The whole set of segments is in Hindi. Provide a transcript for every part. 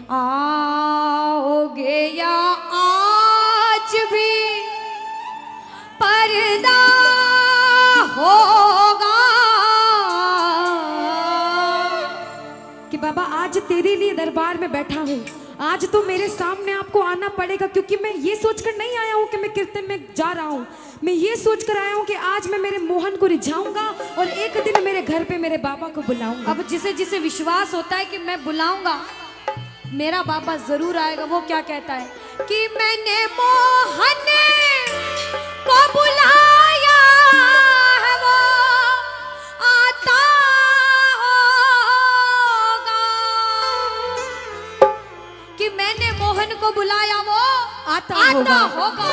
आओगे या आज भी पर्दा होगा कि बाबा आज तेरे लिए दरबार में बैठा हूँ, आज तो मेरे सामने आपको आना पड़ेगा, क्योंकि मैं ये सोचकर नहीं आया हूँ कि मैं कीर्तन में जा रहा हूँ। मैं ये सोचकर आया हूँ कि आज मैं मेरे मोहन को रिझाऊंगा और एक दिन मेरे घर पे मेरे बाबा को बुलाऊंगा। अब जिसे जिसे विश्वास होता है कि मैं बुलाऊंगा मेरा बाबा जरूर आएगा, वो क्या कहता है कि मैंने मोहन को बुलाया है वो आता होगा, कि मैंने मोहन को बुलाया वो आता होगा।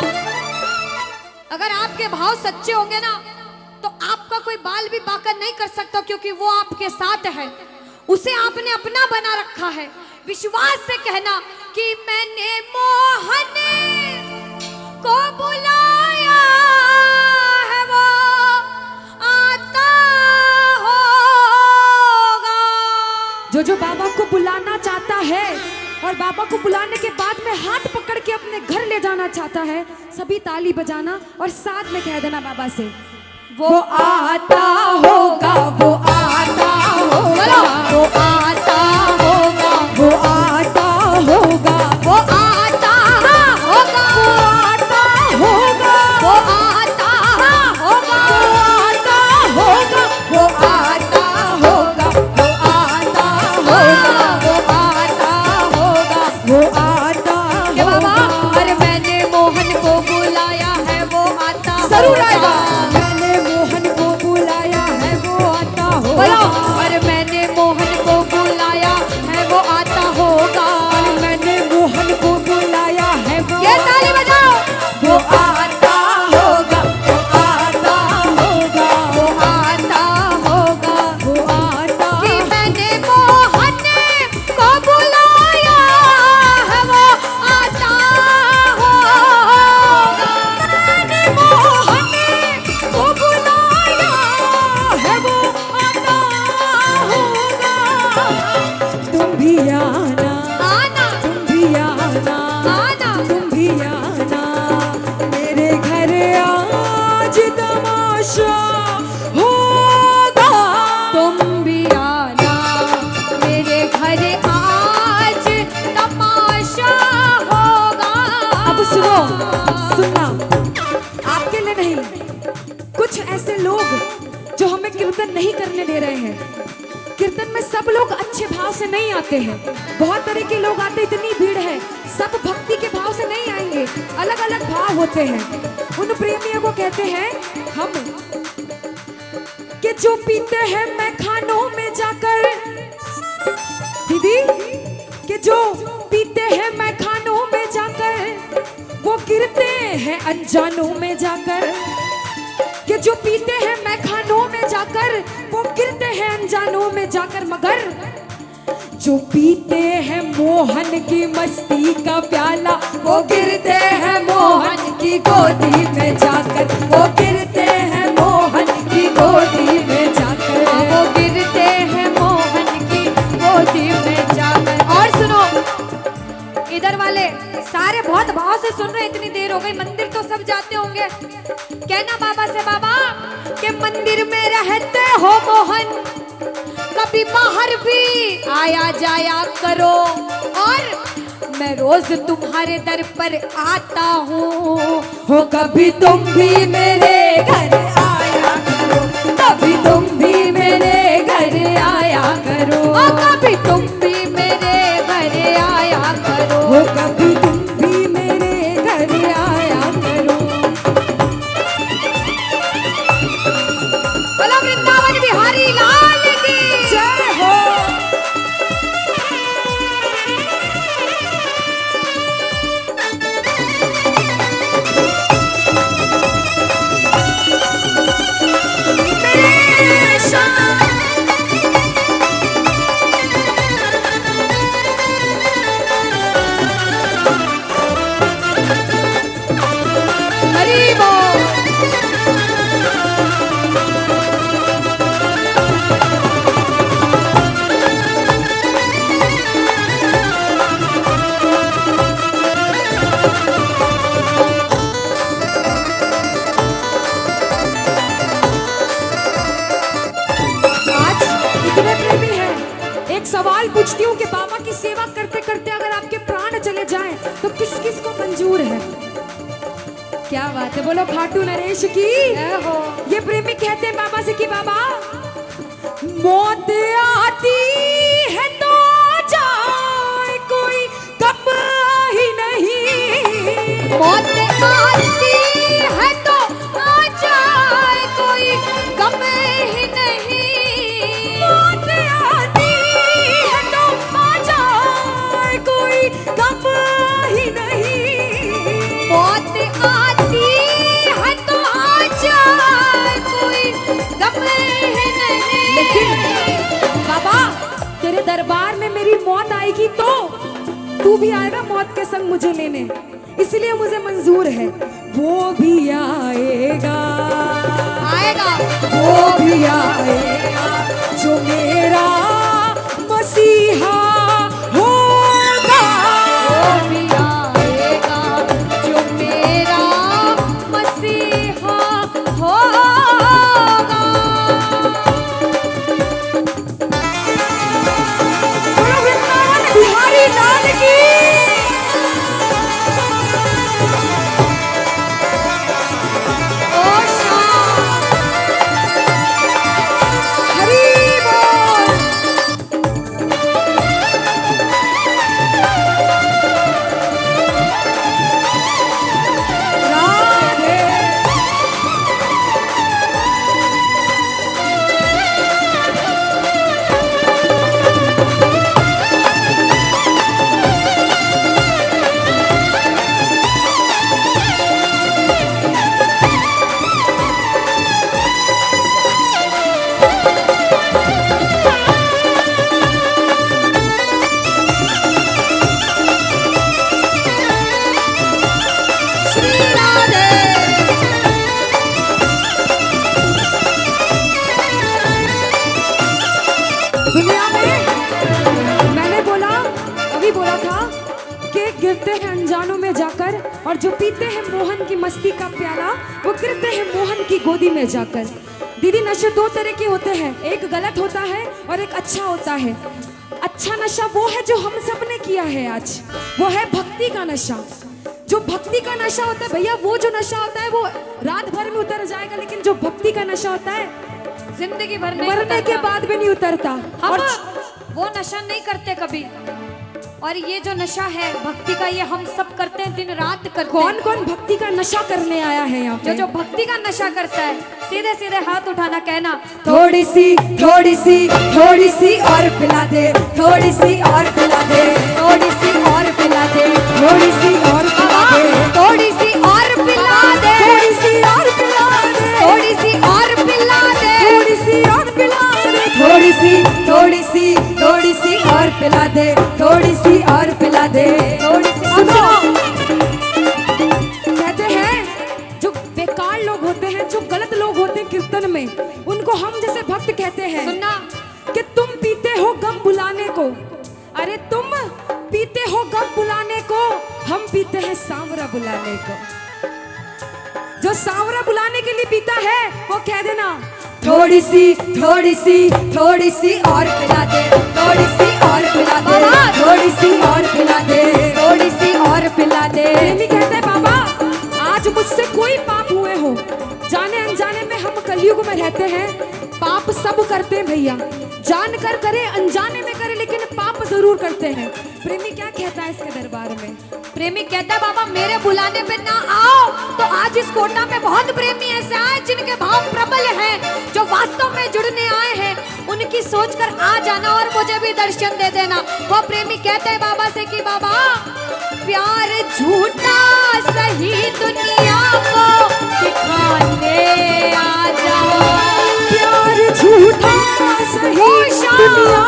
अगर आपके भाव सच्चे होंगे ना तो आपका कोई बाल भी बाका नहीं कर सकता, क्योंकि वो आपके साथ है, उसे आपने अपना बना रखा है। विश्वास से कहना कि मैंने मोहन को बुलाया है वो आता होगा। जो बाबा को बुलाना चाहता है और बाबा को बुलाने के बाद में हाथ पकड़ के अपने घर ले जाना चाहता है, सभी ताली बजाना और साथ में कह देना बाबा से, वो आता होगा, वो आता होगा, वो आता होगा, वो आता होगा, वो आता होगा, वो आता होगा, वो आता होगा, वो आता होगा, वो आता होगा, वो आता होगा, वो आता के होगा। बाबा अरे मैंने मोहन को बुलाया है वो आता जरूर होगा। आएगा। मैंने मोहन को बुलाया है वो आता होगा। बोलो अरे मैंने मोहन को बुलाया है वो आता होगा। मैंने मोहन को बुलाया है वो, ये ताली बजाओ, वो आता होगा, वो आता होगा, वो आता होगा, वो आता कि मैंने मोहन को बुलाया है वो आता होगा। मैंने मोहन को बुलाया है वो आता होगा। तुम भी आना, आना तुम भी आना, आना तुम भी आना मेरे घर, आज तमाशा होगा। तुम भी आना मेरे घर आज तमाशा होगा। अब सुनो, सुनना, आपके लिए नहीं, कुछ ऐसे लोग जो हमें कीर्तन नहीं करने दे रहे हैं। कीर्तन में सब लोग अच्छे भाव से नहीं आते हैं, बहुत तरह के लोग आते, इतनी भीड़ है, सब भक्ति के भाव से नहीं आएंगे, अलग अलग भाव होते हैं। उन प्रेमियों को कहते हैं हम कि जो पीते हैं मैखानों में जाकर, दीदी, कि जो पीते हैं मैखानों में जाकर वो गिरते हैं अनजानों में जाकर, कि जो पीते हैं मैखानों में जाकर वो गिरते हैं अनजानों में जाकर, मगर जो पीते हैं मोहन की मस्ती का प्याला वो गिरते हैं मोहन की गोदी में जाकर, वो गिरते हैं मोहन की गोदी में जाकर, वो गिरते हैं मोहन की गोदी में जाकर। और सुनो, इधर वाले सारे बहुत भाव से सुन रहे, इतनी देर हो गई, मंदिर तो सब जाते होंगे, कहना बाबा से, बाबा के मंदिर में रहते हो मोहन, कभी बाहर भी आया जाया करो, और मैं रोज तुम्हारे दर पर आता हूँ, हो कभी तुम भी मेरे घर आया करो, कभी तुम भी मेरे घर आया करो, ओ कभी तुम भी मेरे घर आया करो, हो कभी तुम भी मेरे घर आया करो। बोलो वृंदावन बिहारी लाल की जय हो। सवाल पूछती हूँ कि बाबा की सेवा करते करते अगर आपके प्राण चले जाएं तो किस किस को मंजूर है? क्या बात है, बोलो खाटू नरेश की। ये प्रेमी कहते हैं बाबा से कि बाबा मौत आती है तो आ जाए कोई गम ही नहीं, मौत आती है तो आ जाए कोई गम ही नहीं, मौत आती है तो आ जाए कोई गम ही नहीं, मौत आती है तो आ जाए कोई गम ही नहीं। लेकिन बाबा तेरे दरबार में मेरी मौत आएगी तो तू भी आएगा मौत के संग मुझे लेने, इसलिए मुझे मंजूर है। वो भी आएगा, आएगा वो भी आएगा जो मेरा मसीहा होगा, वो भी आएगा जो मेरा मसीहा होगा। बोलो वृंदावन बिहारी लाल की। ओ शाम हरि बोल। राधे। श्री राधे। दुनिया में मैंने बोला, अभी बोला था कि गिरते हैं अनजानों में जाकर, और जो पीते हैं मोहन की मस्ती का प्याला वो गिरते हैं मोहन की गोदी में जाकर। दीदी नशे दो तरह के होते हैं, एक गलत होता है और एक अच्छा होता है। अच्छा नशा वो है जो हम सब ने किया है आज, वो है भक्ति का नशा। जो भक्ति का नशा होता है भैया, वो जो नशा होता है वो रात भर में उतर जाएगा, लेकिन जो भक्ति का नशा होता है जिंदगी भर नहीं मरने के उतरता। बाद भी नहीं उतरता। हम और वो नशा नहीं करते कभी, और ये जो नशा है भक्ति का, ये हम सब करते हैं, दिन रात करते कौन हैं। कौन भक्ति का नशा करने आया है यहाँ पे? जो भक्ति का नशा करता है सीधे सीधे हाथ उठाना, कहना थोड़ी सी थोड़ी सी थोड़ी सी और पिला दे, थोड़ी सी और पिला दे, थोड़ी सी और पिला दे, थोड़ी सी और पिला दे, थोड़ी सी और पिला दे, थोड़ी सी और पिला दे, थोड़ी सी और पिला दे, थोड़ी सी और पिला दे, थोड़ी सी थोड़ी सी थोड़ी सी और पिला दे, थोड़ी सी और पिला दे, थोड़ी सी। सुनो, कहते हैं जो बेकार लोग होते हैं, जो गलत लोग होते हैं कीर्तन में, उनको हम जैसे भक्त कहते हैं सुनना, कि तुम पीते हो गम बुलाने को। अरे तुम पीते हो गम बुलाने को, हम पीते हैं सांवरा बुलाने को। जो सांवरा बुलाने के लिए पीता है वो कह देना थोड़ी सी थोड़ी सी थोड़ी सी और पिला दे, थोड़ी सी और पिला दे, थोड़ी सी और पिला दे, थोड़ी सी और पिला दे। प्रेमी कहते हैं बाबा आज मुझसे कोई पाप हुए हो, जाने अनजाने में हम कलयुग में रहते हैं, पाप सब करते हैं भैया, जान कर करे अनजाने में करे, लेकिन पाप जरूर करते हैं। प्रेमी क्या कहता है इसके दरबार में? प्रेमी कहता है बाबा मेरे बुलाने पे ना आओ तो आज इस कोटा में बहुत प्रेमी ऐसे आए जिनके भाव प्रबल हैं, जो वास्तव में जुड़ने आए हैं, उनकी सोच कर आ जाना और मुझे भी दर्शन दे देना। वो प्रेमी कहते हैं बाबा से कि बाबा प्यार झूठा सही दुनिया को दिखाने आ जाओ, प्यार झूठा सही दुनिया